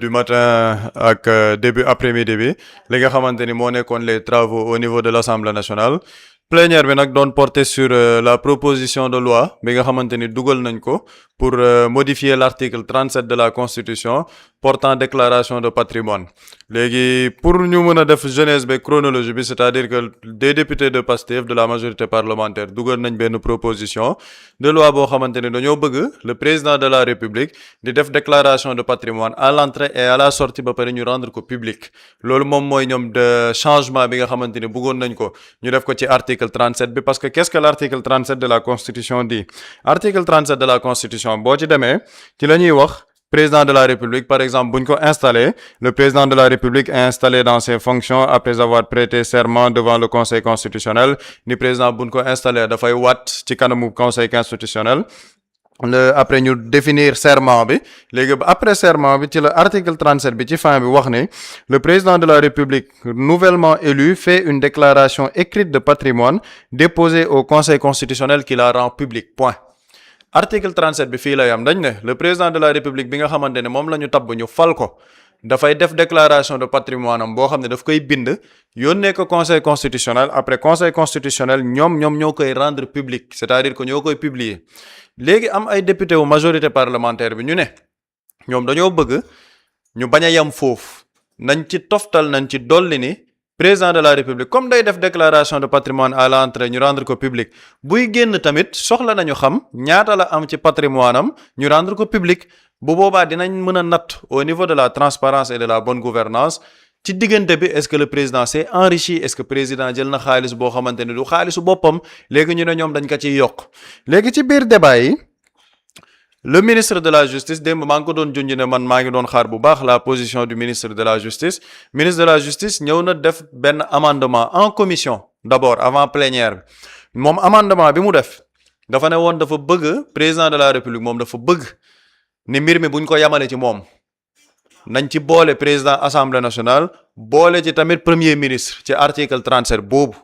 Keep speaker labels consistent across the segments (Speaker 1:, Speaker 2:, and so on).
Speaker 1: du matin ak début après-midi bi li nga xamante ni moo nekkoon les travaux au niveau de l'Assemblée nationale plénière bi nag doon porter sur la proposition de loi bi nga xamante ni dugal nañ ko pour modifier l'article 37 de la Constitution portant déclaration de patrimoine léegi pour ñu mën a def genèse ba chronologie bi c'est-à-dire que des députés de PASTEF de la majorité parlementaire dugal nañ benn proposition de loi boo xamante ni dañoo bëgg le président de la République di def déclaration de patrimoine à l'entrée et à la sortie ba pare ñu rendre ko public loolu moom mooy ñoom de changement bi nga xamante ni bëggoon nañ ko ñu def ko ci article 37 bi parce que qu'est-ce que l'article 37 de la Constitution dit article 37 de la Constitution boo ci demee ci la ñuy wax président de la République par exemple bu ñu ko installé le président de la République est installé dans ses fonctions après avoir prêté serment devant le Conseil constitutionnel ni président bu ñu ko installé dafay waat ci kanamu Conseil constitutionnel après ñu définir serment bi léegi après serment bi ci la article 37 bi ci fin bi wax ni le président de la République nouvellement élu fait une déclaration écrite de patrimoine déposée au Conseil constitutionnel qui la rend publique point article 37 bi fii la yam dañ ne le président de la République bi nga xamante ne moom la ñu tabb ñu fal ko dafay def déclaration de patrimoine am boo xam ne daf koy bind yónnee ko Conseil constitutionnel après Conseil constitutionnel ñoom ñoo koy rendre public c'est-à-dire que ñoo koy publier léegi am ay député wu majorité parlementaire bi ñu ne ñoom dañoo bëgg ñu bañ a yem foofu nañ ci toftal nañ ci dolli ni président de la République comme day def déclaration de patrimoine à l'entrée ñu rendre ko public buy génn tamit soxla nañu xam ñaata la am ci patrimoine am ñu rendre ko public bu boobaa dinañ mën a natt au niveau de la transparence et de la bonne gouvernance ci diggante bi est-ce que le président s'est enrichi est-ce que président jël na xaalis boo xamante ne du xaalisu boppam léegi ñu ne ñoom dañ ko ciy yokk léegi ci biir débat yi le ministre de la justice démb maa ngi ko doon junj ne man maa ngi doon xaar bu baax la position du ministre de la justice ministre de la justice ñëw na def benn amendement en commission d'abord avant plénière bi moom amendement bi mu def dafa ne woon dafa bëgg président de la république moom dafa bëgg ni mbir mi buñ ko yamale ci moom nañ ci boole président assemblée nationale boole ci tamit premier ministre ci article 37 boobu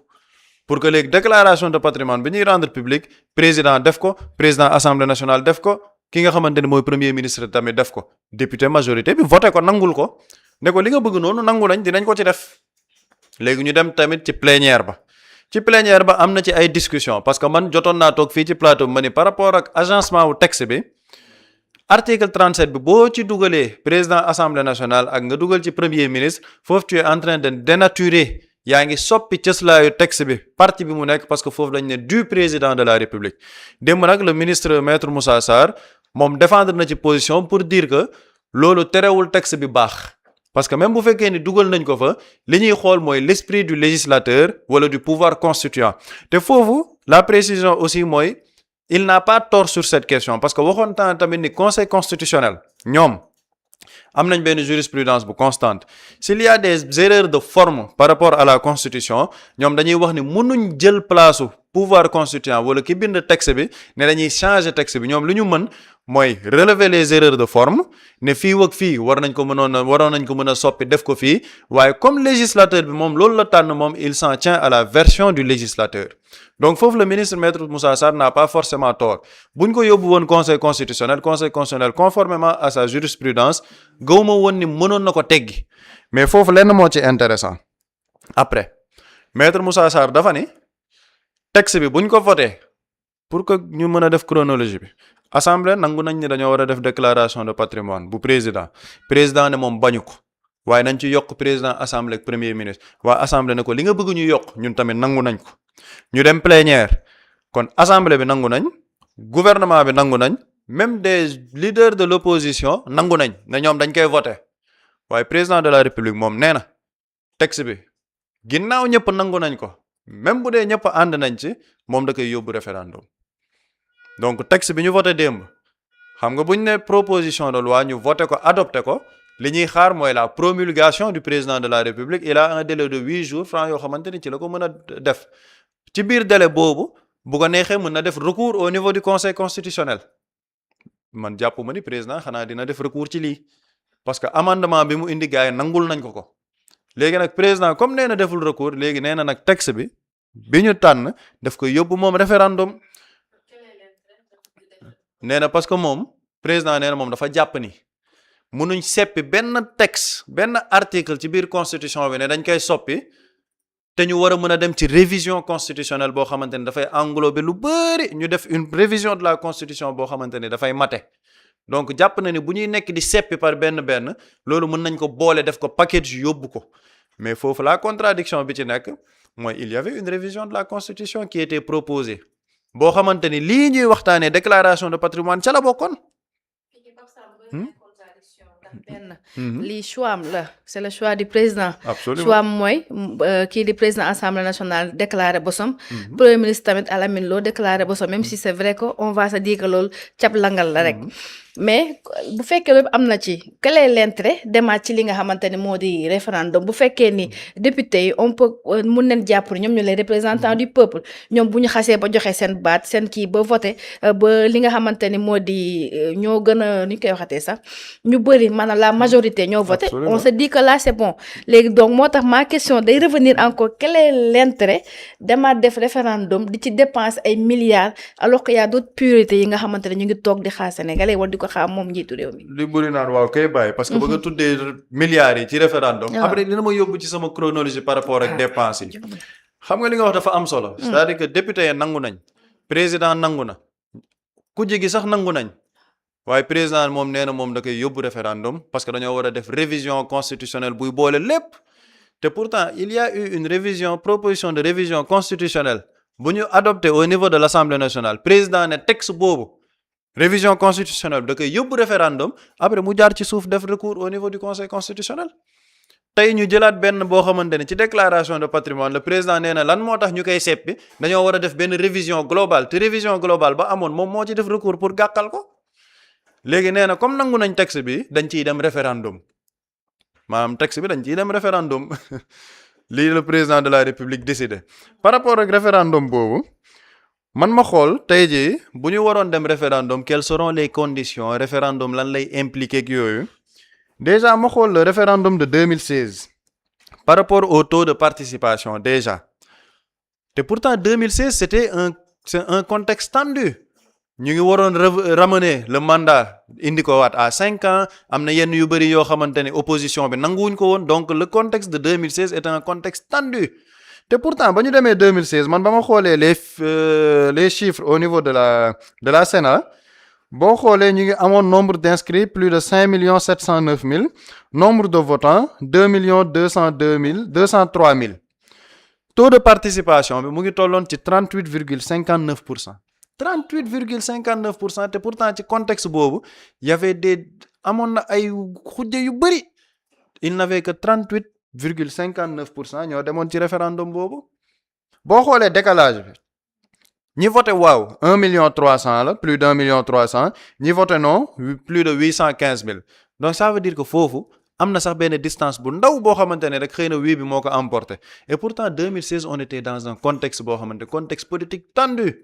Speaker 1: pour que léegi déclaration de patrimoine bi ñuy rendre public président def ko président assemblée nationale def ko ki nga xamante ne mooy premier ministre tamit def ko député majorité bi voté ko nangul ko ne ko li nga bëgg noonu nangu nañ dinañ ko ci def léegi ñu dem tamit ci plénière ba am na ci ay discussion parce que man jotoon naa toog fii ci plateau bi ma ni par rapport ak agencement wu texte bi article 37 bi boo ci dugalee président assemblée nationale ak nga dugal ci premier ministre foofu tu es en train de dénaturer yaa ngi soppi cëslaayu texte bi parti bi mu nekk parce que foofu dañ ne du président de la république démb nag le ministre maître Moussa Sarr moom défendre na ci position pour dire que loolu terewul texte bi baax parce que même bu fekkee ni dugal nañ ko fa li ñuy xool mooy l'esprit du législateur wala du pouvoir constituant te foofu la précision aussi mooy il n'a pas tort sur cette question parce que waxoon tamit ni conseil constitutionnel ñoom am nañ benn jurisprudence bu constante s'il y a des erreurs de forme par rapport à la constitution ñoom dañuy wax ni mënuñ jël place pouvoir constituant wala ki bind texte bi ne dañuy changer texte bi ñoom lu ñu mën mooy relever les erreurs de forme ne fii ak fii waroon nañ ko mën a soppi def ko fii waaye comme législateur bi moom loolu la tànn moom il s'en tient à la version du législateur donc foofu le ministre maître Moussa Sarr n'a pas forcément tort buñ ko yóbbu woon conseil constitutionnel conformément à sa jurisprudence gëwuma woon ni mënoon na ko teggi mais foofu lenn moo ci intéressant après maître Moussa Sarr dafa ni texte bi buñ ko voté pour que ñu mën a def chronologie bi assemblée nangu nañ ni dañoo war a def déclaration de patrimoine bu président ne moom bañu ko waaye nañ ci yokk président assemblée ak premier ministre waa assemblée ne ko li nga bëgg ñu yokk ñun tamit nangu nañ ko ñu dem plénière kon assemblée bi nangu nañ gouvernement bi nangu nañ même des leaders de l'opposition nangu nañ ne ñoom dañ koy voté waaye président de la république moom nee na texte bi ginnaaw ñëpp nangu nañ ko même bu dee ñëpp ànd nañ ci moom da koy yóbbu référendum donc texte bi ñu voté démb xam nga buñ ne proposition de loi ñu voté ko adopté ko li ñuy xaar mooy la promulgation du président de la république il a un délai de 8 jours francs yoo xamante ni ci la ko mën a def ci biir délai boobu bu ko neexee mën na def recours au niveau du conseil constitutionnel man jàpp ma ni président xanaa dina def recours ci lii parce que amendement bi mu indi gars yi nangul nañ ko léegi nag président comme nee na deful recours léegi nee na nag texte bi ñu tànn daf koy yóbbu moom référendum nee na parce que moom président nee na moom dafa jàpp ni mënuñ seppi benn texte benn article ci biir constitution bi ne dañ koy soppi te ñu war a mën a dem ci révision constitutionnelle boo xamante ne dafay englober lu bëri ñu def une révision de la constitution boo xamante ne dafay mate donc jàpp na ni bu ñuy nekk di seppi par benn loolu mën nañ ko boole def ko package yóbbu ko mais foofu la contradiction bi ci nekk mooy il y avait une révision de la constitution qui était proposée boo xamante ni lii ñuy waxtaanee déclaration de patrimoine ca la bokkoon.
Speaker 2: lii choix am la c'est le choix du président.
Speaker 1: Absolument.
Speaker 2: choix am mooy kii di président assemblée nationale déclaré bosom. premier ministre tamit Alamine Lo déclaré bosom même si c'est vrai que on va se dire que loolu cap langal la rek. mais bu fekkee loolu am na ci quel est l'intérêt demaat ci li nga xamante ne moo di référendum bu fekkee ni député yi on peut mun nañ jàpp ñoom ñu les représentants du peuple ñoom bu ñu xasee ba joxe seen baat seen kii ba voté ba li nga xamante ni moo di ñoo gën a ni ñu koy waxatee sax ñu bëri maanaam la majorité ñoo voté.
Speaker 1: Absolument.
Speaker 2: On se dit que là c'est bon léegi donc moo tax ma question day revenir encore quel est l'intérêt demaat def référendum di ci dépense ay milliards alors que y a d'autres priorités yi nga xamante ne ñu ngi toog di xaar Sénégalais wala di ko xaar moom njiitu réew mi.
Speaker 1: li bëri naan waaw kay bàyyi parce que bëgg a tuddee milliards yi ci référendum après dina ma yóbbu ci sama chronologie par rapport ak dépenses yi xam nga li nga wax dafa am solo c'est-à-dire que député yi nangu nañ président nangu na ku jigi sax nangu nañ waaye président moom nee na moom da koy yóbbu référendum parce que dañoo war a def révision constitutionnelle buy boole lépp te pourtant il y a eu une proposition de révision constitutionnelle bu ñu adopté au niveau de l'Assemblée nationale président ne texte boobu révision constitutionnelle da koy yóbbu référendum après mu jaar ci suuf def recours au niveau du conseil constitutionnel tey ñu jëlaat benn boo xamante ne ci déclaration de patrimoine le président nee na lan moo tax ñu koy seppi dañoo war a def benn révision globale te révision globale ba amoon moom moo ci def recours pour gàkkal ko léegi nee na comme nangu nañ texte bi dañ ciy dem référendum maanaam texte bi dañ ciy dem référendum lii le président de la république décidé par rapport ak référendum boobu man ma xool tey jii bu ñu waroon dem référendum quelles seront les conditions référendum lan lay impliquer ak yooyu déjà ma xool le référendum de 2016 par rapport au taux de participation déjà te pourtant 2016 c'est un contexte tendu ñu ngi waroon ramener le mandat indi ko waat à 5 ans am na yenn yu bëri yoo xamante ne opposition bi nanguwuñ ko woon donc le contexte de 2016 est un contexte tendu te pourtant ba ñu demee 2016 man ba ma xoolee les chiffres au niveau de la Sénat boo xoolee ñu ngi amoon nombre d'inscrits plus de 5 709 000 nombre de votants 2 203 000 taux de participation bi mu ngi tolloon ci 38,59%. 38,59% te pourtant ci contexte boobu y avait amoon na ay xujje yu bëri il n'avait que 38,59% ñoo demoon ci référendum boobu boo xoolee décalage bi ñi voté waaw 1 300 000 la plus d'1 300 000 ñi voté non plus de 815 000 donc ça veut dire que foofu am na sax benn distance bu ndaw boo xamante ne rek xëy na wii bi moo ko emporté et pourtant 2016 on était dans un contexte boo xamante contexte politique tendu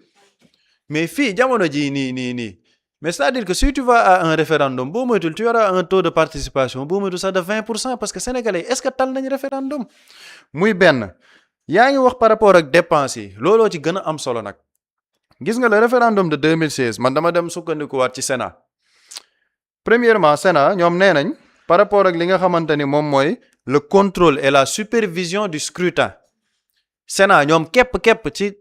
Speaker 1: mais fii jamono jii nii mais c'est-à-dire que si tu vas à un référendum boo moytul tu auras un taux de participation boo moytul sax de 20% parce que sénégalais est-ce que tal nañ référendum muy benn yaa ngi wax par rapport ak dépenses yi looloo ci gën a am solo nag gis nga le référendum de 2016 man dama dem sukkandikuwaat ci Sénat premièrement Sénat ñoom nee nañ par rapport ak li nga xamante ni moom mooy le contrôle et la supervision du scrutin Sénat ñoom képp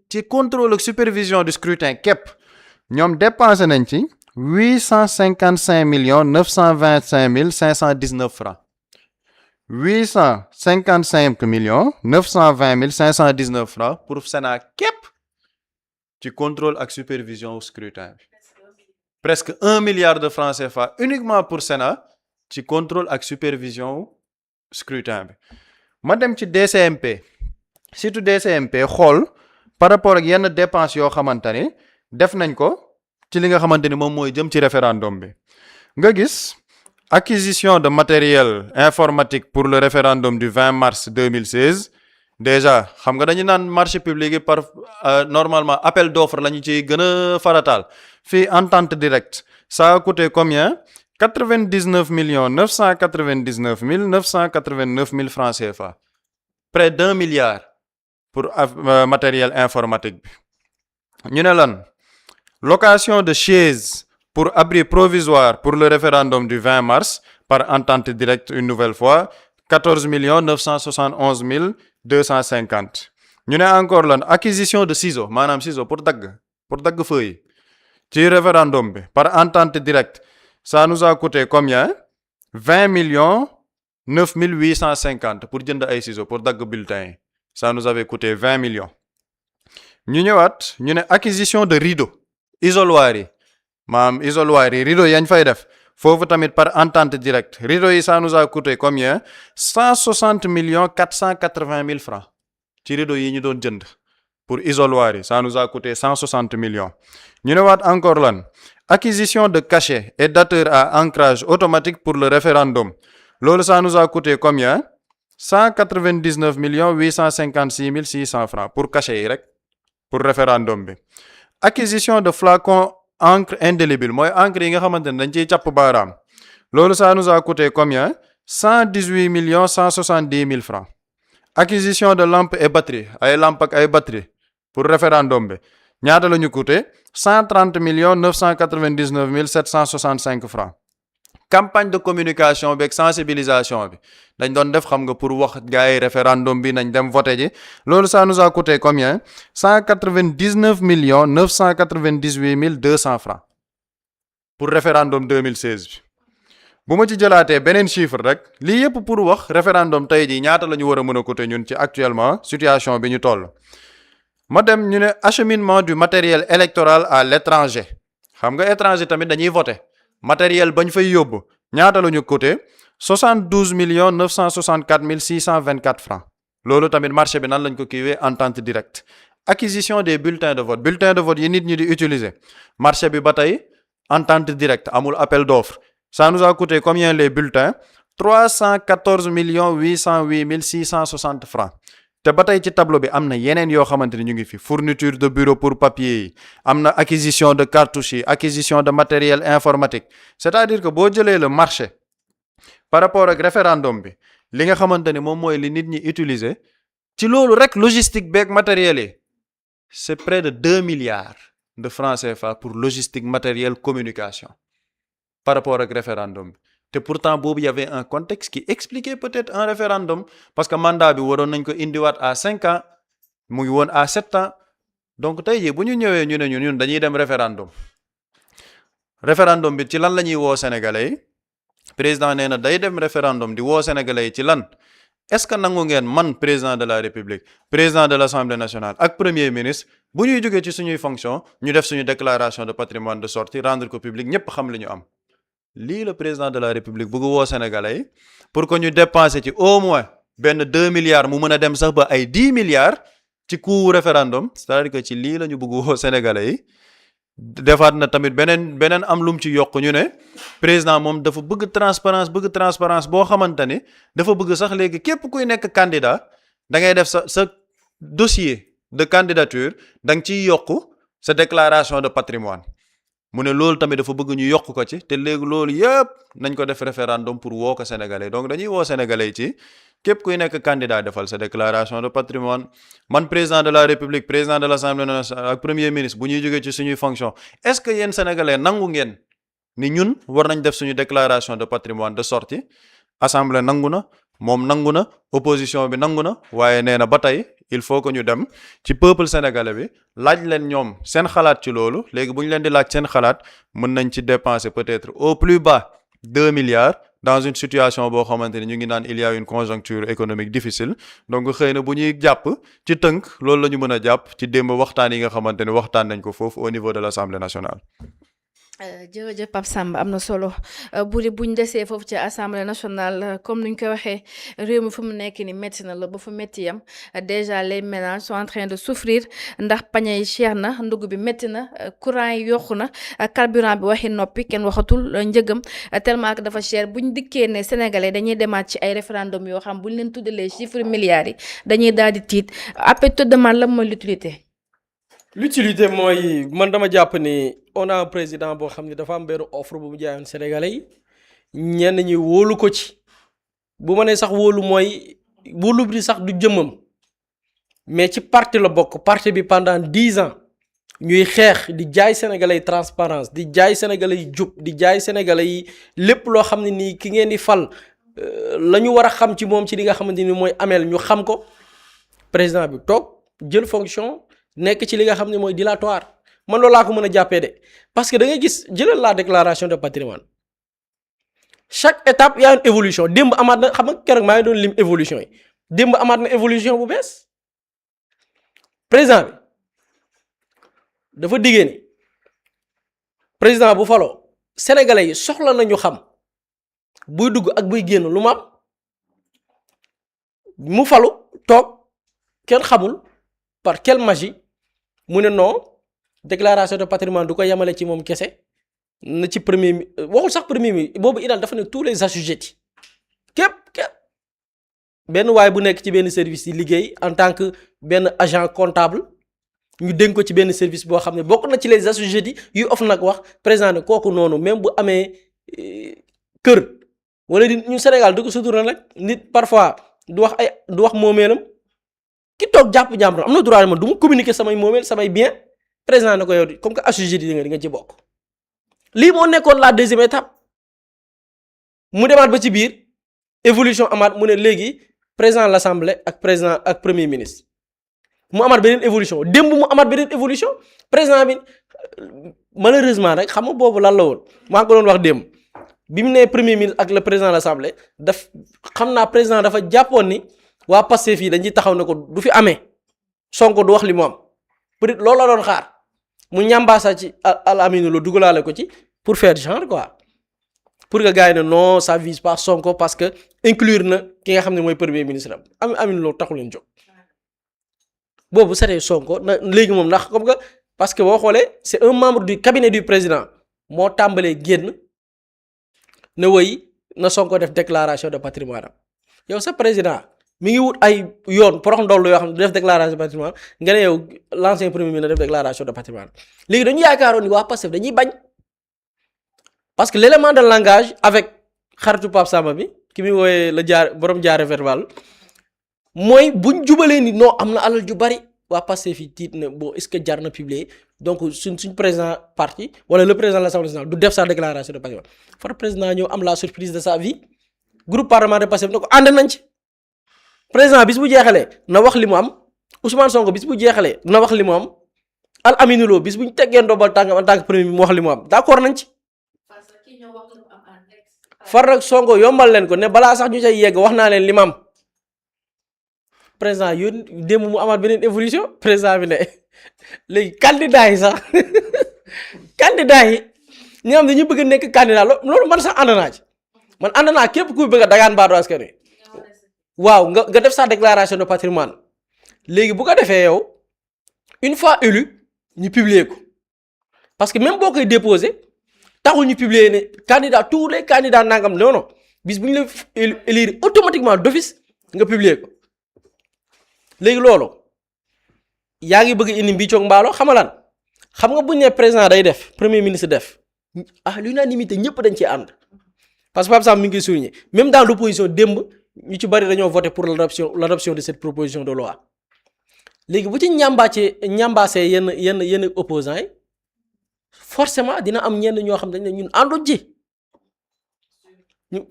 Speaker 1: ci contrôle ak supervision du scrutin képp ñoom dépensé nañ ci 855 925 519 francs 855 920 519 francs pour Sénat képp ci contrôle ak supervision scrutin bi presque 1 milliard de francs CFA uniquement pour Sénat ci contrôle ak supervision scrutin bi ma dem ci DCMP surtout DCMP xool par rapport ak yenn dépenses yoo xamante ni def nañ ko ci li nga xamante ni moom mooy jëm ci référendum bi nga gis acquisition de matériel informatique pour le référendum du 20 mars 2016 déjà xam nga dañu naan marché public yi par normalement appel d'offre la ñu ciy gën a farataal fii entente directe ça a coûté combien 99 999 989 000 francs CFA près d'1 milliard pour matériel informatique bi ñu ne lan location de chaises pour abri provisoire pour le référendum du 20 mars par entente directe une nouvelle fois 14 971 250 ñu ne encore lan acquisition de ciseaux maanaam ciseaux pour dagg feuilles ci référendum bi par entente directe ça nous a coûté combien 20 9 850 pour jënd ay ciseaux pour dagg bulletins yi ça nous avait coûté 20 millions ñu ñëwaat ñu ne acquisition de rideaux isoloirs yi maanaam isoloirs yi rideaux yañ fay def foofu tamit par entente directe rideaux yi ça nous a coûté combien 160 480 000 francs ci rideaux yi ñu doon jënd pour isoloirs yi ça nous a coûté 160 millions ñu ne waat encore lan acquisition de cachets et dateurs à ancrage automatique pour le référendum loolu ça nous a coûté combien 199 856 600 francs pour cachet yi rek pour référendum bi acquisition de flacons encre indélébile mooy encre yi nga xamante ne dañ ciy càpp baaraam loolu ça nous a coûté combien 118 170 000 francs acquisition de lampes et batteries ay lampes ak ay batteries pour référendum bi ñaata la ñu coûté 130 999 765 francs campagne de communication bi ak sensibilisation bi dañ doon def xam nga pour wax gars yi référendum bi nañ dem voter ji loolu ça nous a coûté combien 199 998 200 francs pour référendum 2016 bi bu ma ci jëlaatee beneen chiffre rek lii yëpp pour wax référendum tey jii ñaata la ñu war a mën a coûter ñun ci actuellement situation bi ñu toll ma dem ñu ne acheminement du matériel électoral à l'étranger xam nga étranger tamit dañuy voter matériel bañ fay yóbbu ñaata la ñu coûté 72 964 624 francs loolu tamit marché bi nan lañ ko kiiwee entente directe acquisition des bulletins de vote yi nit ñi di utiliser marché bi ba tey entente directe amul appel d'offre ça nous a coûté combien les bulletins 314 808 660 francs te ba tey ci tableau bi am na yeneen yoo xamante ni ñu ngi fi fourniture de bureau pour papier yi am na acquisition de cartouches yi acquisition de matériel informatique c'est-à-dire que boo jëlee le marché par rapport ak référendum bi li nga xamante ni moom mooy li nit ñi utiliser ci loolu rek logistique beeg matériel yi c'est près de 2 milliards de francs CFA pour logistique matériel communication par rapport ak référendum bi te pourtant boobu y avait un contexte qui expliquait peut-être un référendum parce que mandat bi waroon nañ ko indiwaat à 5 ans mu ngi woon à 7 ans donc tey jii bu ñu ñëwee ñu ne ñun dañuy dem référendum bi ci lan la ñuy woo sénégalais yi président nee na day dem référendum di woo sénégalais yi ci lan est-ce que nangu ngeen man président de la république président de l'assemblée nationale ak premier ministre bu ñuy jógee ci suñuy fonction ñu def suñu déclaration de patrimoine de sortie rendre ko public ñëpp xam li ñu am lii le président de la république bëgg woo sénégalais yi pour que ñu dépenser ci au moins benn 2 milliards mu mën a dem sax ba ay 10 milliards ci coût référendum c'est-à-dire que ci lii la ñu bëgg woo sénégalais yi defaat na tamit beneen am lum ci yokk ñu ne président moom dafa bëgg transparence boo xamante ni dafa bëgg sax léegi képp kuy nekk candidat da ngay def sa dossier de candidature da nga ciy yokk sa déclaration de patrimoine mu ne loolu tamit dafa bëgg ñu yokk ko ci te léegi loolu yëpp nañ ko def référendum pour woo ko sénégalais donc dañuy woo sénégalais yi ci képp kuy nekk candidat defal sa déclaration de patrimoine man président de la république président de l'assemblée nationale ak premier ministre bu ñuy jógee ci suñuy fonction est-ce que yéen sénégalais nangu ngeen ni ñun war nañ def suñu déclaration de patrimoine de sortie assemblée nangu na moom nangu na opposition bi nangu na waaye nee na ba tey il faut que ñu dem ci peuple sénégalais bi laaj leen ñoom seen xalaat ci loolu léegi bu ñu leen di laaj seen xalaat mën nañ ci dépenser peut-être au plus bas 2 milliards dans une situation boo xamante ni ñu ngi naan il y a une conjoncture économique difficile donc xëy na bu ñuy jàpp ci tënk loolu la ñu mën a jàpp ci démb waxtaan yi nga xamante ni waxtaan nañ ko foofu au niveau de l'Assemblée nationale.
Speaker 2: jërëjëf Pape Samba am na solo buñ desee foofu ci assemblée nationale comme nuñ koy waxee réew mi fu mu nekk ni métti na la ba fu métti yam déjà les ménages sont en train de souffrir ndax pañe yi cher na ndugg bi métti na courant yi yokku na carburant bi waxi noppi kenn waxatul njëgam tellement que dafa cher buñ dikkee ne sénégalais dañuy demaat ci ay référendum yoo xam buñ leen tuddalee chiffre milliards yi dañuy daal di tiit après te demande la mooy
Speaker 3: l'utilité mooy man dama jàpp ni on a un président boo xam ne dafa am benn offre bu mu jaayoon sénégalais yi ñenn ñi wóolu ko ci bu ma nee sax wóolu mooy wóolu bi sax du jëmmam mais ci parti la bokk parti bi pendant 10 ans ñuy xeex di jaay sénégalais yi transparence di jaay sénégalais yi jub di jaay sénégalais yi lépp loo xam ne nii ki ngeen di fal la ñu war a xam ci moom ci li nga xamante ni mooy ameel ñu xam ko président bi toog jël fonction nekk ci li nga xam ne mooy dilatoire man loolu laa ko mën a jàppee de parce que da ngay gis jëlal la déclaration de patrimoine chaque étape y a une évolution démb amaat na xam nga keroog maa ngi doon lim évolution yi démb amaat na évolution bu bees président bi dafa diggée ni président bu faloo sénégalais yi soxla nañu xam buy dugg ak buy génn lu mu am mu falu toog kenn xamul par quelle magie mu ne non déclaration de patrimoine du ko yemale ci moom kese na ci premier mi waxul sax premier mi boobu idaal dafa ne tous les assujettis képp benn waay bu nekk ci benn service yi liggéey en tant que benn agent comptable ñu dénk ko ci benn service boo xam ne bokk na ci les assujettis yu of nag wax président ne kooku noonu même bu amee kër wala di ñu Sénégal du ko sutura nag nit parfois du wax moomeelam ki toog jàpp jàmbur am na droit man du mu communiquer samay moomeel samay bien président ne ko yow comme que assujetti di nga ci bokk lii moo nekkoon la deuxième étape mu demaat ba ci biir évolution amaat mu ne léegi président de l'Assemblée ak président ak premier ministre mu amaat beneen évolution démb mu amaat beneen évolution président bi malheureusement rek xam nga boobu lan la woon maa ngi ko doon wax démb bi mu nee premier ministre ak le président de l'Assemblée xam naa président dafa jàppoon ni waa Pastef fii dañuy taxaw ne ko du fi amee Sonko du wax li mu am peut-être loolu la doon xaar mu ñambaasa ci Al Amine Lo dugalaale ko ci pour faire genre quoi pour que gars yi ne non ça vise pas Sonko parce que inclure na ki nga xam ne mooy premier ministre am Amine Lo taxu leen jóg boobu c'était Sonko na léegi moom ndax comme que parce que boo xoolee c'est un membre du cabinet du président moo tàmbalee génn ne woy na Sonko def déclaration de patrimoine am yow sa président mi ngi wut ay yoon porox ndollu yoo xam ne du def déclaration de patrimoine nga ne yow l'ancien premier ministre def déclaration de patrimoine léegi dañu yaakaaroon ni waa Pastef dañuy bañ parce que l'élément de langage avec xaritu Pape Samba bi ki muy wooyee la jaar borom jaare verbal mooy buñ jubalee ni non am na alal ju bari waa Pastef fi tiit na bon est-ce que jar na publier donc suñ président parti wala le président de l'Assemblée nationale du def sa déclaration de patrimoine far président ñëw am la surprise de sa vie groupe parlementaire Pastef ne ko ànd nañ ci président bis bu jeexalee na wax li mu am Ousmane Sonko bis bu jeexalee na wax li mu am Al Amine Lo bis bu ñu teggee ndombal tànkam en tant que premier mu wax li mu am d'accord nañ ci far nag Sonko yombal leen ko ne balaa sax ñu say yegg wax naa leen li mu am président yoon démb mu amaat beneen évolution président bi ne léegi candidat yi sax candidat yi ñi nga xam ne ñu bëgg a nekk candidat loolu man sax ànd naa ci man ànd naa képp kuy bëgg a dagaan baatu askan wi waaw nga def sa déclaration de patrimoine léegi bu ko defee yow une fois élu ñu publier ko parce que même boo koy déposer taxul ñu publier ne candidat tous les candidats nangam non bis bu ñu la élire automatiquement d'office nga publier ko léegi loolu yaa ngi bëgg indi mbiicoog mbaalo xamalaan xam nga buñ ne président day def premier ministre def l'unanimité ñëpp dañ ci ànd parce que Pape Sam mi ngi koy souligner même dans l'opposition démb ñu ci bari dañoo voté pour l'adoption de cette proposition de loi léegi bu ci ñambaasee yenn opposants yi forcément dina am ñenn ñoo xam dañ ne ñun ànduñ ci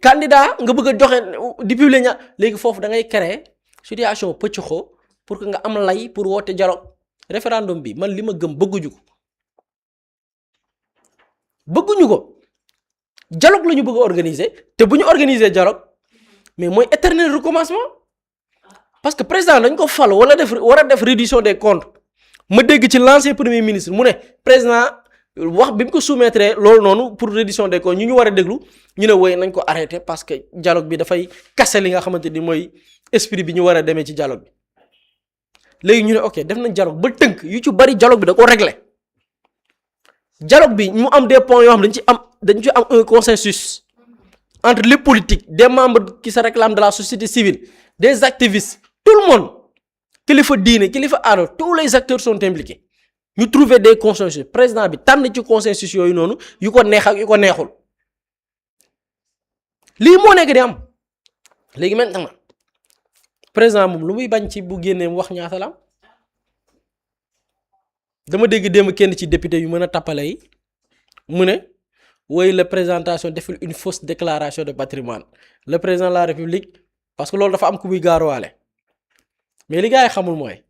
Speaker 3: candidat nga bëgg a joxe di publier léegi foofu da ngay créer situation pëccxoo pour que nga am lay pour woote dialogue référendum bi man li ma gëm bëgguñu ko dialogue la ñu bëgg a organiser te bu ñu organiser dialogue mais mooy éternel recommencement parce que président dañ ko fal war a def reddition des comptes ma dégg ci l'ancien premier ministre mu ne président wax bi mu ko soumettre loolu noonu pour reddition des comptes ñu war a déglu ñu ne woy nañ ko arrêté parce que dialogue bi dafay casser li nga xamante ni mooy esprit bi ñu war a demee ci dialogue bi léegi ñu ne ok def nañ dialogue ba tënk yu ci bari dialogue bi da ko régler dialogue bi mu am des points yoo xam dañ ci am un consensus entre les politiques des membres qui se réclament de la société civile des activistes tout le monde kilifa diine kilifa aada tous les acteurs sont impliqués ñu trouver des consensus président bi tànn ci consensus yooyu noonu yu ko neex ak yu ko neexul lii moo nekk di am léegi maintenant président moom lu muy bañ ci bu génnee mu wax ñaata la am dama dégg démb kenn ci député yu mën a tappale yi mu ne woy la présentation deful une fausse déclaration de patrimoine le président de la république parce que loolu dafa am ku muy gaaruwaale mais li gars yi xamul mooy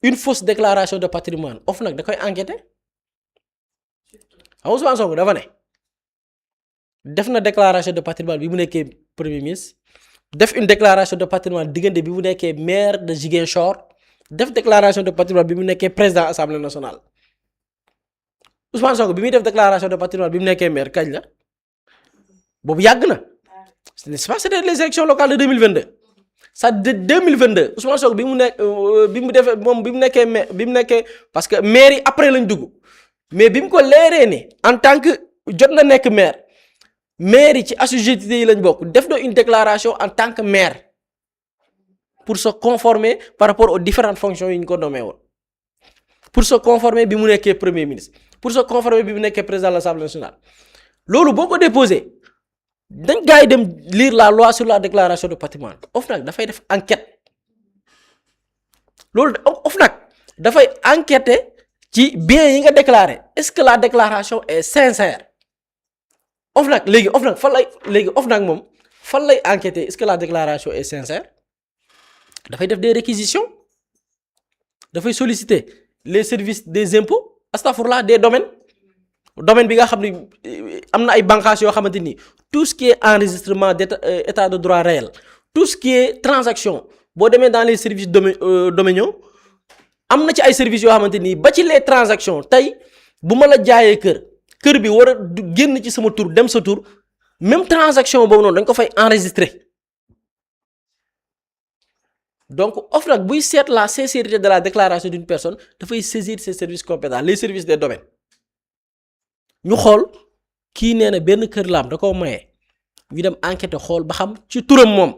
Speaker 3: une fausse déclaration de patrimoine nag da koy enquêter xam Ousmane Sonko dafa ne def na déclaration de patrimoine bi mu nekkee premier ministre def une déclaration de patrimoine diggante bi mu nekkee maire de Ziguinchor def déclaration de patrimoine bi mu nekkee président assemblée nationale Ousmane Sonko bi muy def déclaration de patrimoine bi mu nekkee maire kañ la boobu yàgg na n'est-ce pas c'était les élections locales de 2022 ça de 2022 Ousmane Sonko bi mu defee moom bi mu nekkee parce que maire yi après lañ dugg mais bi mu ko leeree ne en tant que jot na nekk maire yi ci assujettés yi lañ bokk def na une déclaration en tant que maire pour se conformer par rapport aux différentes fonctions yi ñu ko nommé woon pour se conformer bi mu nekkee premier ministre pour se conformer bi mu nekkee président de l'Assemblée nationale loolu boo ko déposé dañ gars yi dem lire la loi sur la déclaration de patrimoine OFNAC dafay def enquête loolu OFNAC dafay enquêter ci biens yi nga déclaré est-ce que la déclaration est sincère OFNAC léegi OFNAC moom fan lay enquêter est-ce que la déclaration est sincère dafay def des réquisitions dafay solliciter les services des impôts astafurlah des domaine bi nga xam ne am na ay bànqaas yoo xamante ni tout ce qui est enregistrement d'état de droit réel tout ce qui est transaction boo demee dans les services domaniaux am na ci ay services yoo xamante ni ba ci les transactions tey bu ma la jaayee kër bi war a génn ci sama tur dem sa tur même transaction boobu noonu dañ ko fay enregistrer donc OFNAC buy seet la sincérité de la déclaration d'une personne dafay saisir ses services compétents les services des domaines ñu xool kii nee na benn kër laam da koo maye ñu dem enquête xool ba xam ci turam moom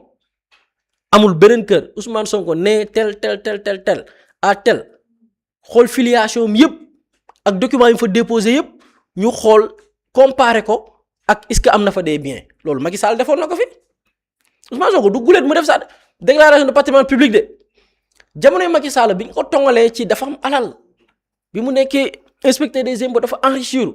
Speaker 3: amul beneen kër Ousmane Sonko nee tel à tel xool filiation yëpp ak documents yi fa déposé yëpp ñu xool comparer ko ak est-ce que am na fa des biens loolu Macky Sall defoon na ko fi Ousmane Sonko du guleet mu def sa déclaration de patrimoine public de jamonoy Macky Sall bi ñu ko tongalee ci dafa am alal bi mu nekkee inspecteur des impôts dafa enrichir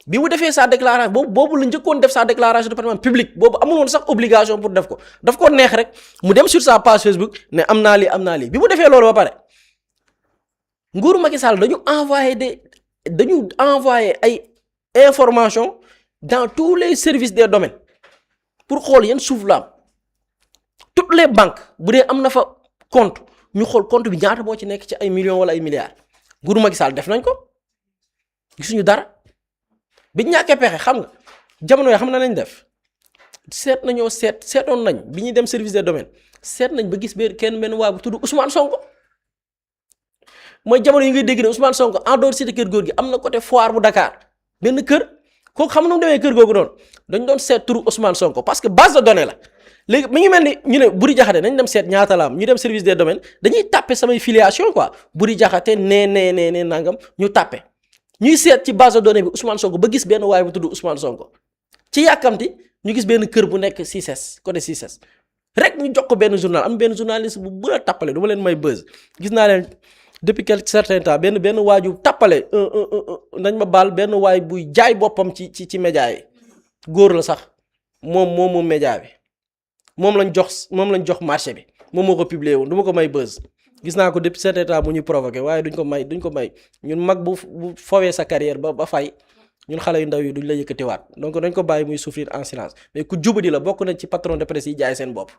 Speaker 3: bi mu defee sa déclaration boobu la njëkkoon def sa déclaration de patrimoine public boobu amul woon sax obligation pour def ko daf ko neex rek mu dem sur sa page Facebook ne am naa lii bi mu defee loolu ba pare nguuru Macky Sall dañu envoyé ay information dans tous les services des domaines pour xool yan suuf la am toutes les banques bu dee am na fa compte ñu xool compte bi ñaata moo ci nekk ci ay millions wala ay milliards nguuru Macky Sall def nañ ko gisuñu dara bi ñàkkee pexe xam nga jamono yoo xam na nañ def seetoon nañ bi ñuy dem service des domaines seet nañ ba gis benn waa bu tudd Ousmane Sonko mooy jamono yi ngay dégg ne Ousmane Sonko en dehors cité kër góor gi am na côté foire bu Dakar benn kër kooku xam na mu demee kër googu noonu dañ doon seet turu Ousmane Sonko parce que base de données la léegi mi ngi mel ni ñu ne Buri Jaxate nañ dem seet ñaata la am ñu dem service des domaines dañuy tàppe samay filiation quoi Buri Jaxate nee nangam ñu tàppe ñuy seet ci base de données bi Ousmane Sonko ba gis benn waay bu tudd Ousmane Sonko ci yàkkamti ñu gis benn kër bu nekk CICES côté CICES rek ñu jox ko benn journal am benn journaliste bu mën a tàppale du ma leen may buzz gis naa leen depuis quelque certain temps benn waaju tàppale nañ ma baal benn waay buy jaay boppam ci média yi góor la sax moom média bi moom lañ jox marché bi moom moo ko publier woon du ma ko may buzz gis naa ko depuis certain temps mu ñuy provoqué waaye duñ ko may ñun mag bu fowee sa carrière ba fay ñun xale yu ndaw yi duñ la yëkkatiwaat donc dañ ko bàyyi muy souffrir en silence mais ku jubadi la bokk nañ ci patron de presse yi jaay seen bopp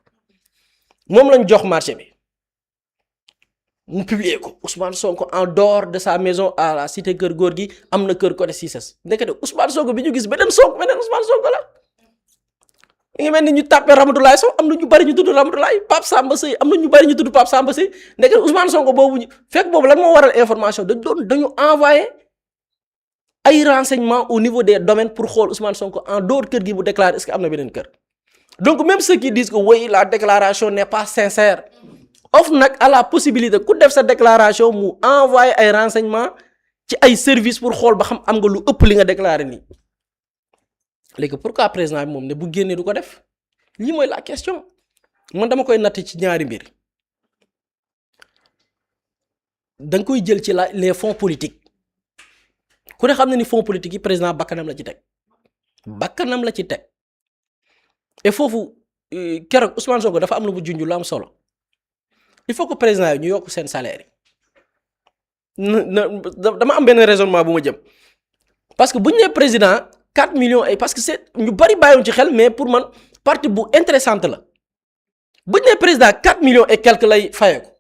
Speaker 3: moom lañ jox marché bi mu publier ko Ousmane Sonko en dehors de sa maison à la cité kër góor gi am na kër côté CICES ndekete Ousmane Sonko bi ñu gis beneen Ousmane Sonko la mi ngi mel ni ñu tàppee Ramatoulaye Sow am na ñu bari ñu tudd Ramatoulaye Pape Samba Seye am na ñu bari ñu tudd Pape Samba Seye ndekete Ousmane Sonko boobu fekk boobu lan moo waral information dañu envoyé ay renseignements au niveau des domaines pour xool Ousmane Sonko en dehors kër gi bu déclaré est-ce que am na beneen kër donc même ceux qui disent que oui la déclaration n'est pas sincère OFNAC a la possibilité ku def sa déclaration mu envoyé ay renseignements ci ay services pour xool ba xam am nga lu ëpp li nga déclaré nii léegi pourquoi président bi moom ne bu génnee du ko def lii mooy la question man dama koy natt ci ñaari mbir da nga koy jël ci les fonds politiques ku ne xam na ni fonds politiques yi président bakkanam la ci teg bakkanam la ci teg et foofu keroog Ousmane Sonko dafa am lu mu junj lu am solo il faut que président yi ñu yokk seen salaire yi dama am benn raisonnement bu ma jëm parce que bu ñu nee président 4 millions et parce que c'est ñu bari bàyyiwoon ci xel mais pour man partie bu intéressante la bu ñu nee président 4 millions et quelque lay fayeeku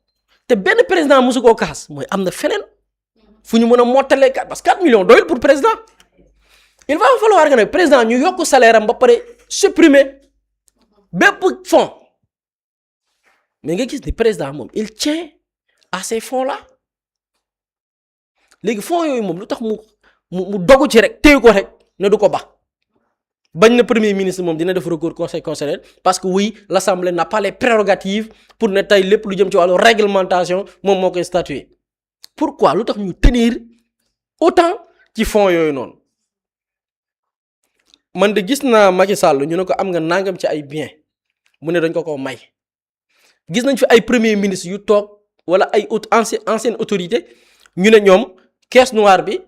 Speaker 3: te benn président mosu koo kaas mooy am na feneen fu ñu mën a mottalee 4 parce que 4 millions doyul pour président il va falloir que nag président ñu yokk salaire am ba pare supprimer bépp fonds mais nga gis ni président moom il tient à ces fonds là léegi fonds yooyu moom lu tax mu dogu ci rek téye ko rek ne du ko bañ na premier ministre moom dina def recours conseil constitutionnel parce que oui l'Assemblée n'a pas les prérogatives pour ne tey lépp lu jëm ci wàllu réglementation moom moo koy statuer pourquoi lu tax ñu tenir autant ci fonds yooyu noonu man de gis naa Macky Sall ñu ne ko am nga nangam ci ay biens mu ne dañ ko may gis nañ fi ay premier ministre yu toog wala ay ancienne autorité ñu ne ñoom caisse noire bi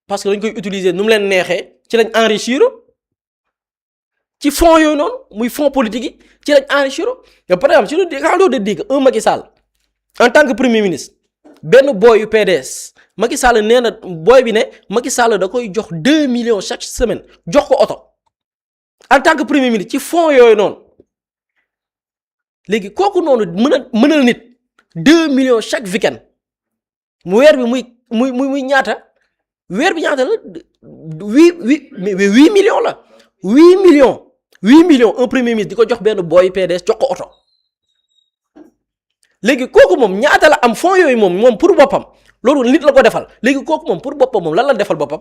Speaker 3: parce que dañ koy utiliser nu mu leen neexee ci lañ enrichir ci fonds yooyu noonu muy fonds politique yi ci lañ enrichir mais par exemple si quand de dire un Macky Sall en tant que premier ministre benn boy yu PDS Macky Sall nee na boy bi ne Macky Sall da koy jox 2 millions chaque semaine jox ko oto en tant que premier ministre ci fonds yooyu noonu léegi kooku noonu mënal nit 2 millions chaque week-end mu weer bi muy ñaata weer bi ñaata la 8 millions la 8 millions un premier ministre di ko jox benn boy PDS jox ko oto léegi kooku moom ñaata la am fonds yooyu moom pour boppam loolu nit la ko defal léegi kooku moom pour boppam moom lan la defal boppam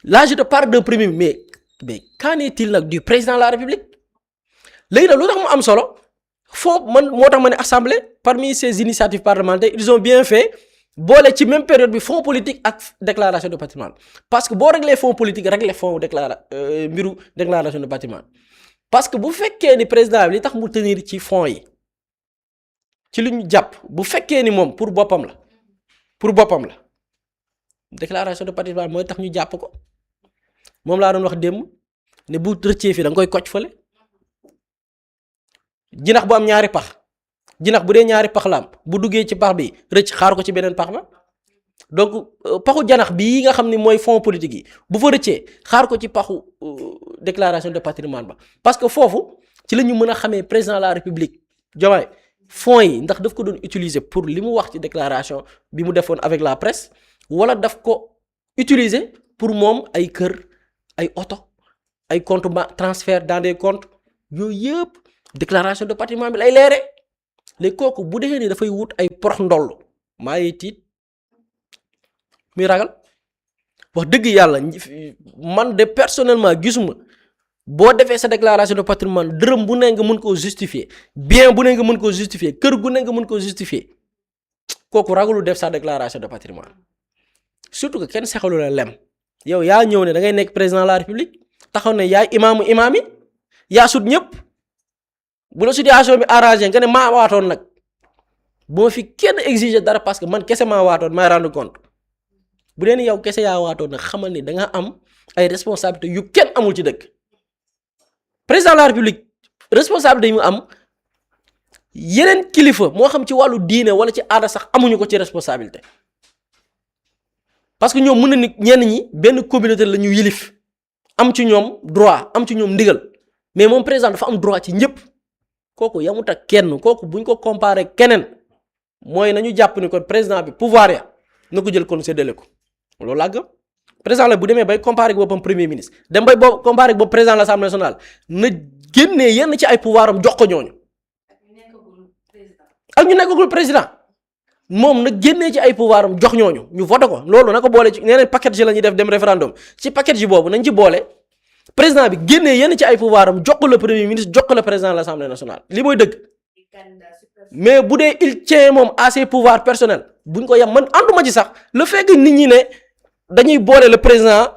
Speaker 3: là je te parle d'un premier mais qu'en est-il nag du président de la République léegi nag lu tax mu am solo fonds man moo tax ma ne assemblée parmi ces initiatives parlementaires ils ont bien fait boole ci même période bi fonds politique ak déclaration de patrimoine parce que boo réglé fonds politique réglé fonds mbiru déclaration de patrimoine parce que bu fekkee ni président bi li tax mu tenir ci fonds yi ci lu ñu jàpp bu fekkee ni moom pour boppam la déclaration de patrimoine mooy tax ñu jàpp ko moom laa doon wax démb ne bu rëccee fii da nga koy kocc fële jinax bu am ñaari pax jinax bu dee ñaari pax la am bu duggee ci pax bi rëcc xaar ko ci beneen pax ba donc paxu janax bii nga xam ni mooy fonds politique yi bu fa rëccee xaar ko ci paxu déclaration de patrimoine ba parce que foofu ci la ñu mën a xamee président de la république Diomaye fonds yi ndax daf ko doon utiliser pour li mu wax ci déclaration bi mu defoon avec la presse wala daf ko utiliser pour moom ay kër ay oto ay compte transfert dans des comptes yooyu yëpp déclaration de patrimoine bi lay leere léegi kooku bu dee ni dafay wut ay porox ndoll maa ngi tiit muy ragal wax dëgg yàlla man de personnellement gisuma boo defee sa déclaration de patrimoine dërëm bu ne nga mën koo justifier bien bu ne nga mën koo justifier kër gu ne nga mën koo justifier kooku ragalu def sa déclaration de patrimoine surtout que kenn sexalu la lem yow yaa ñëw ne da ngay nekk président de la république taxaw ne yaay imaam yi yaa sut ñëpp bu la situation bi arrangé nga ne maa waatoon nag bu ma fi kenn exiger dara parce que man kese maa waatoon may rendre compte bu dee ni yow kese yaa waatoon nag xamal ni da nga am ay responsabilités yu kenn amul ci dëkk président de la république responsabilité yi mu am yeneen kilifa moo xam ci wàllu diine wala ci aada sax amuñu ko ci responsabilité parce que ñoom mën na ni ñenn ñi benn communauté la ñu yilif am ci ñoom droit am ci ñoom ndigal mais moom président dafa am droit ci ñëpp kooku yamut ak kenn kooku buñ ko comparé keneen mooy nañu jàpp ni kon président bi pouvoir ya na ko jël kon séddale ko loolu laa gëm président la bu demee bay comparé ak boppam premier ministre dem bay boo comparé ak boppam président de l'Assemblée nationale na génnee yenn ci ay pouvoir am jox ko ñooñu ak ñu nekkagul président moom nag génnee ci ay pouvoir am jox ñooñu ñu voté ko loolu na ko boole ci nee nañ package la ñuy def dem référendum ci package boobu nañ ci boole président bi génnee yenn ci ay pouvoir am jox ko le premier ministre jox ko le président de l'Assemblée nationale li mooy dëgg mais bu dee il tient moom à ses pouvoirs personnels buñ ko yem man ànduma ci sax le fait que nit ñi ne dañuy boole le président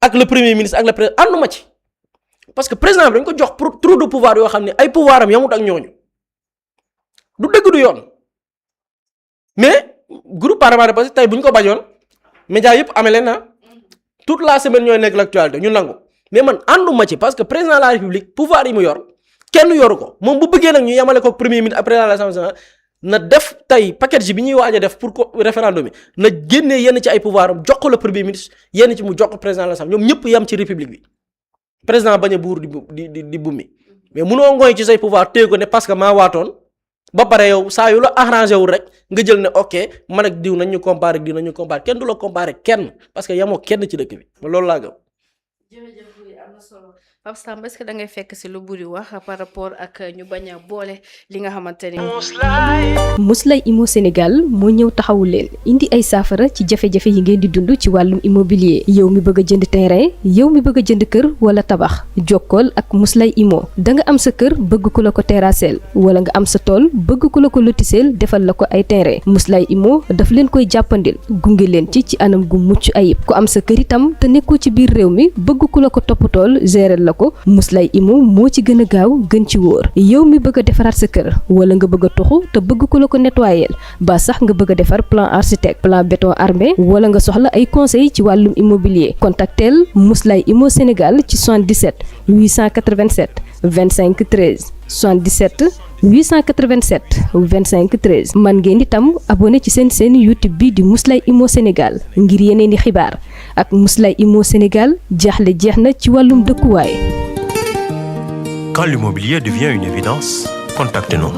Speaker 3: ak le premier ministre ak le président ànduma ci parce que président bi dañ ko jox pour trop de pouvoir yoo xam ne ay pouvoir am yamut ak ñooñu du dëgg du yoon mais groupe parlementaire parce que tey bu ñu ko bañoon média yëpp amee leen toute la semaine ñooy nekk l'actualité ñu nangu mais man ànduma ci parce que président de la république pouvoir yi mu yor kenn yoru ko moom bu bëggee nag ñu yemale ko premier ministre après l'Assemblée nationale na def tey package bi ñuy waaj a def pour ko référendum bi na génnee yenn ci ay pouvoir am jox ko le premier ministre yenn ci mu jox ko président de l'Assemblée ñoom ñëpp yem ci république bi président bañ a buur di bummi mais munoo ngooy ci say pouvoir téye ko ne parce que maa waatoon ba pare yow saa yu la arrangé wul rek nga jël ne ok man ak diw nañ ñu comparé ak diw nañ ñu comparé kenn du la comparé kenn parce que yamoo kenn ci dëkk bi loolu laa gëm.
Speaker 2: jërëjëf am na solo Pape Samba est-ce que da ngay fekk si lu buri wax par rapport ak ñu bañ a boole li nga xamante ni.
Speaker 4: Muslay Immo Sénégal moo ñëw taxawu leen indi ay saafara ci jafe-jafe yi ngeen di dund ci wàllum immobilier yow mi bëgg a jënd terrain yow mi bëgg a jënd kër wala tabax jokkool ak Muslay Immo da nga am sa kër bëgg ku la ko terrasseel wala nga am sa tool bëgg ku la ko lotiseel defal la ko ay terrain Muslay Immo daf leen koy jàppandil gunge leen ci anam gu mucc ayib ku am sa kër itam te nekkoo ci biir réew mi bëgg ku la ko toppatool gérer la ko Muslay Immo moo ci gën a gaaw gën ci wóor yow mi bëgg a defaraat sa kër wala nga bëgg a toxu te bëgg ku la ko nettoyer ba sax nga bëgg a defar plan architecte plan béton armé wala nga soxla ay conseil ci wàllum immobilier contactel Muslay Immo Sénégal ci 77 887 25 13 77 887 25 13 man ngeen itam abonné ci seen YouTube bi di Muslay Immo Sénégal ngir yeneen i xibaar ak Muslay Immo Sénégal jaaxle jeex na ci wàllum dëkkuwaay.
Speaker 5: Quand l'immobilier devient une évidence, contactez-nous.